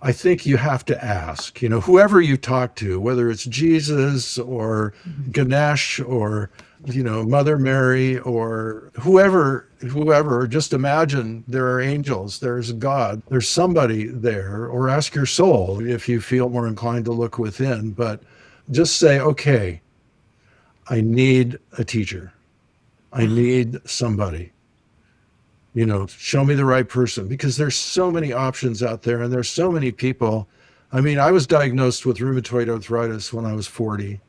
I think you have to ask, whoever you talk to, whether it's Jesus or Ganesh or, Mother Mary or whoever, just imagine there are angels, there's God, there's somebody there, or ask your soul if you feel more inclined to look within. But just say, okay, I need a teacher. I need somebody, show me the right person, because there's so many options out there and there's so many people. I mean, I was diagnosed with rheumatoid arthritis when I was 40.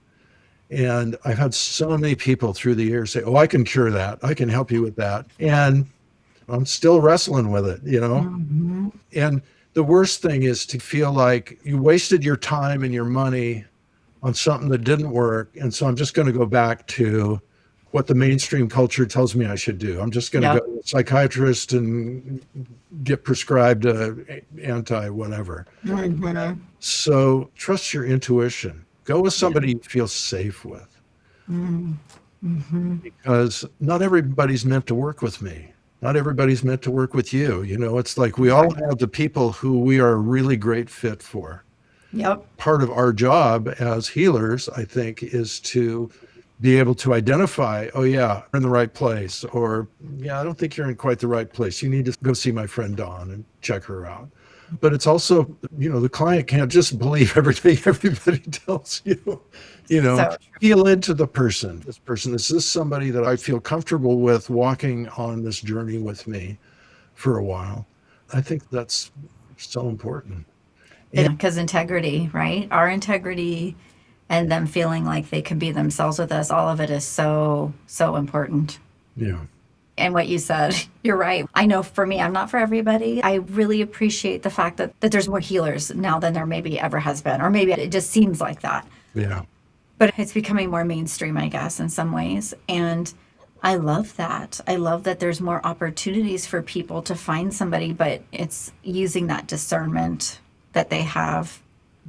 And I've had so many people through the years say, oh, I can cure that. I can help you with that. And I'm still wrestling with it. And the worst thing is to feel like you wasted your time and your money on something that didn't work. And so I'm just going to go back to what the mainstream culture tells me I should do. I'm just going to Yep. go to a psychiatrist and get prescribed anti whatever. Mhm. So trust your intuition. Go with somebody you feel safe with, because not everybody's meant to work with me. Not everybody's meant to work with you. It's like we all have the people who we are a really great fit for. Yep. Part of our job as healers, I think, is to be able to identify, oh yeah, you're in the right place, or yeah, I don't think you're in quite the right place. You need to go see my friend Dawn and check her out. But it's also, the client can't just believe everything everybody tells you. So Feel into the person. Is this somebody that I feel comfortable with walking on this journey with me for a while? I think that's so important. because integrity, right? Our integrity and them feeling like they can be themselves with us, all of it is so, so important. Yeah. And what you said, you're right. I know for me, I'm not for everybody. I really appreciate the fact that there's more healers now than there maybe ever has been, or maybe it just seems like that. Yeah. But it's becoming more mainstream, I guess, in some ways. And I love that. I love that there's more opportunities for people to find somebody, but it's using that discernment that they have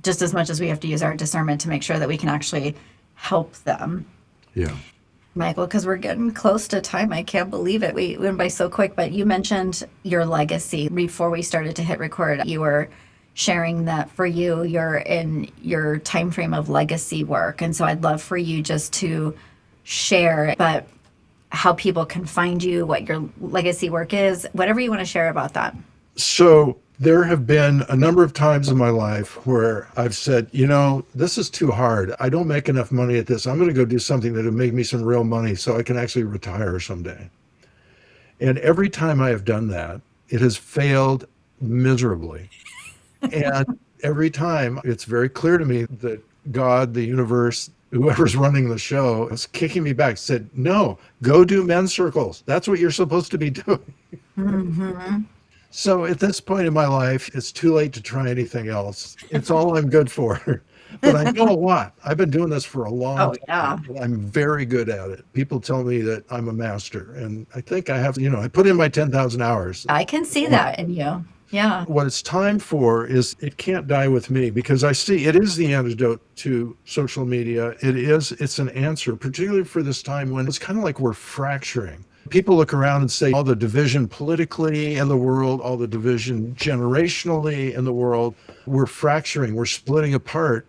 just as much as we have to use our discernment to make sure that we can actually help them. Yeah. Michael, because we're getting close to time. I can't believe it. We went by so quick, but you mentioned your legacy before we started to hit record. You were sharing that for you, you're in your time frame of legacy work. And so I'd love for you just to share, but how people can find you, what your legacy work is, whatever you want to share about that. So there have been a number of times in my life where I've said, this is too hard. I don't make enough money at this. I'm going to go do something that'll make me some real money so I can actually retire someday. And every time I have done that, it has failed miserably. And every time it's very clear to me that God, the universe, whoever's running the show is kicking me back, said, no, go do men's circles. That's what you're supposed to be doing. Mm-hmm. So at this point in my life, it's too late to try anything else. It's all I'm good for. But I know a lot. I've been doing this for a long time. Yeah. I'm very good at it. People tell me that I'm a master. And I think I have, I put in my 10,000 hours. I can see that in you. Yeah. What it's time for is it can't die with me, because I see it is the antidote to social media. It's an answer, particularly for this time when it's kind of like we're fracturing. People look around and say all the division politically in the world, all the division generationally in the world, we're fracturing, we're splitting apart.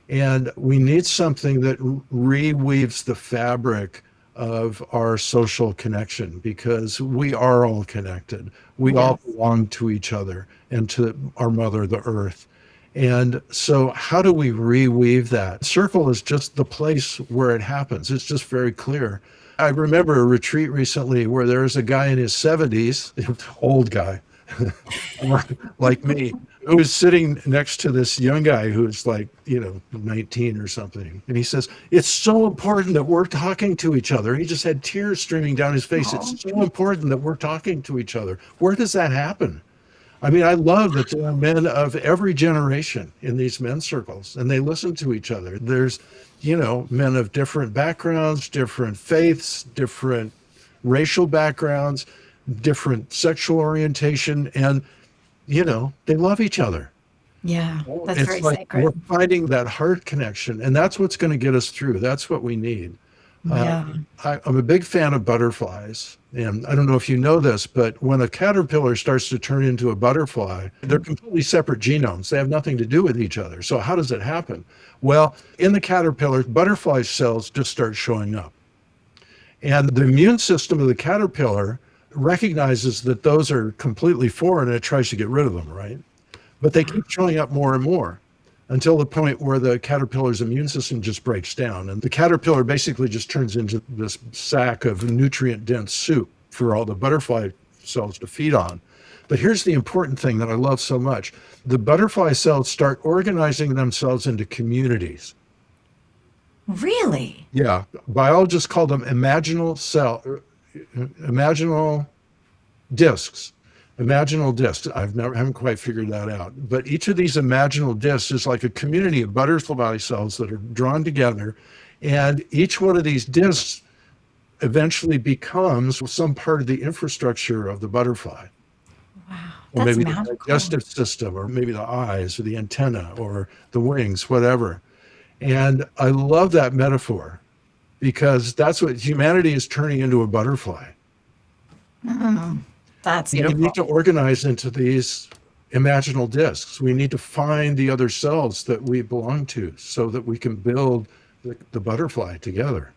And we need something that reweaves the fabric of our social connection, because we are all connected. We all belong to each other and to our mother, the earth. And so how do we reweave that? Circle is just the place where it happens. It's just very clear. I remember a retreat recently where there was a guy in his 70s, old guy, like me, who was sitting next to this young guy who's like, 19 or something. And he says, it's so important that we're talking to each other. He just had tears streaming down his face. It's so important that we're talking to each other. Where does that happen? I mean, I love that there are men of every generation in these men's circles, and they listen to each other. There's, men of different backgrounds, different faiths, different racial backgrounds, different sexual orientation, and, they love each other. Yeah. That's It's very like sacred. we're finding that heart connection, and that's what's going to get us through. That's what we need. Yeah. I'm a big fan of butterflies. And I don't know if you know this, but when a caterpillar starts to turn into a butterfly, they're completely separate genomes. They have nothing to do with each other. So how does it happen? Well, in the caterpillar, butterfly cells just start showing up. And the immune system of the caterpillar recognizes that those are completely foreign and it tries to get rid of them, right? But they keep showing up more and more until the point where the caterpillar's immune system just breaks down. And the caterpillar basically just turns into this sack of nutrient-dense soup for all the butterfly cells to feed on. But here's the important thing that I love so much. The butterfly cells start organizing themselves into communities. Really? Yeah. Biologists call them imaginal discs. Imaginal discs. Haven't quite figured that out. But each of these imaginal discs is like a community of butterfly cells that are drawn together. And each one of these discs eventually becomes some part of the infrastructure of the butterfly. Wow. Or That's maybe the magical. digestive system, or maybe the eyes, or the antenna, or the wings, whatever. And I love that metaphor because that's what humanity is turning into, a butterfly. That's We beautiful. need to organize into these imaginal discs. We need to find the other cells that we belong to so that we can build the butterfly together.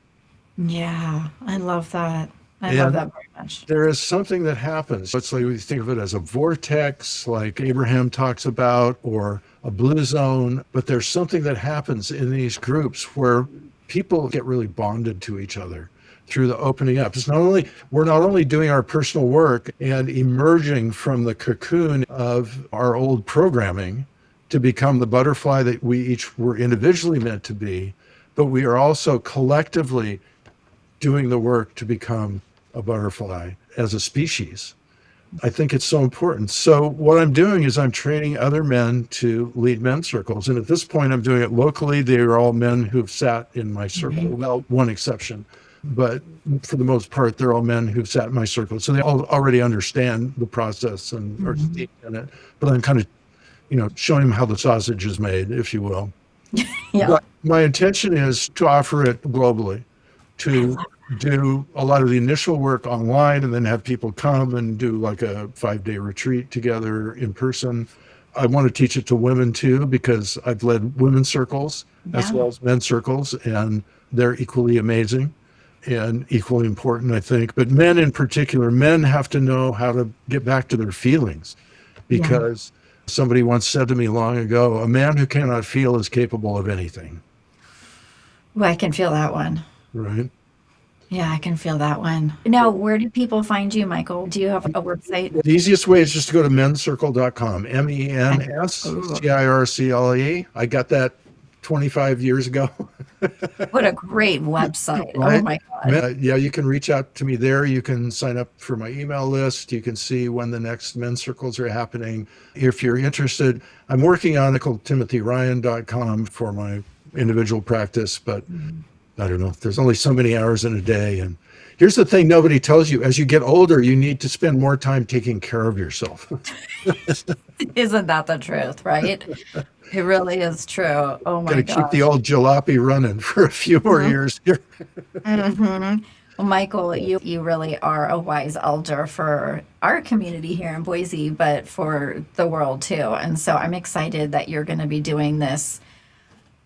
Yeah, I love that. I love And that very much. there is something that happens. It's like we think of it as a vortex, like Abraham talks about, or a blue zone. But there's something that happens in these groups where people get really bonded to each other through the opening up. We're not only doing our personal work and emerging from the cocoon of our old programming to become the butterfly that we each were individually meant to be, but we are also collectively doing the work to become a butterfly as a species. I think it's so important. So what I'm doing is I'm training other men to lead men's circles. And at this point, I'm doing it locally. They are all men who've sat in my circle. Well, one exception. But for the most part, they're all men who've sat in my circle. So they all already understand the process and are steeped in it. But I'm kind of, showing them how the sausage is made, if you will. Yeah. But my intention is to offer it globally, to do a lot of the initial work online and then have people come and do like a 5-day retreat together in person. I want to teach it to women too, because I've led women's circles as well as men's circles, and they're equally amazing and equally important, I think. But men in particular, men have to know how to get back to their feelings, because somebody once said to me long ago, a man who cannot feel is capable of anything. Well, I can feel that one. Right? Yeah, I can feel that one. Now, where do people find you, Michael? Do you have a website? The easiest way is just to go to menscircle.com, MENSCIRCLE. I got that 25 years ago. What a great website. Right? Oh my God. Yeah, you can reach out to me there. You can sign up for my email list. You can see when the next men's circles are happening. If you're interested, I'm working on TimothyRyan.com for my individual practice, but I don't know. There's only so many hours in a day. And here's the thing nobody tells you. As you get older, you need to spend more time taking care of yourself. Isn't that the truth, right? It really is true. Oh my Got to keep God. the old jalopy running for a few more years here. Well, Michael, you really are a wise elder for our community here in Boise, but for the world too. And so I'm excited that you're going to be doing this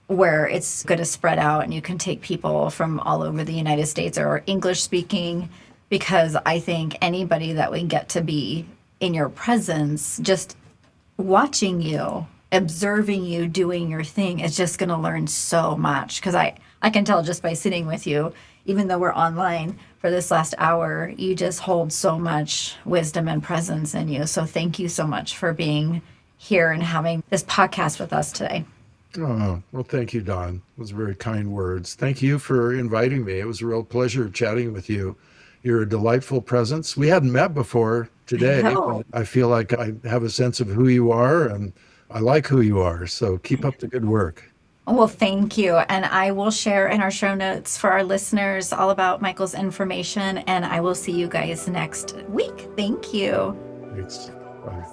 where it's going to spread out and you can take people from all over the United States or English speaking, because I think anybody that we get to be in your presence, just watching you, observing you doing your thing, is just going to learn so much. Because I can tell just by sitting with you, even though we're online for this last hour, you just hold so much wisdom and presence in you. So thank you so much for being here and having this podcast with us today. Oh, well, thank you, Don. Those very kind words. Thank you for inviting me. It was a real pleasure chatting with you. You're a delightful presence. We hadn't met before today, but I feel like I have a sense of who you are, and I like who you are. So keep up the good work. Well, thank you. And I will share in our show notes for our listeners all about Michael's information, and I will see you guys next week. Thank you. Thanks. Bye.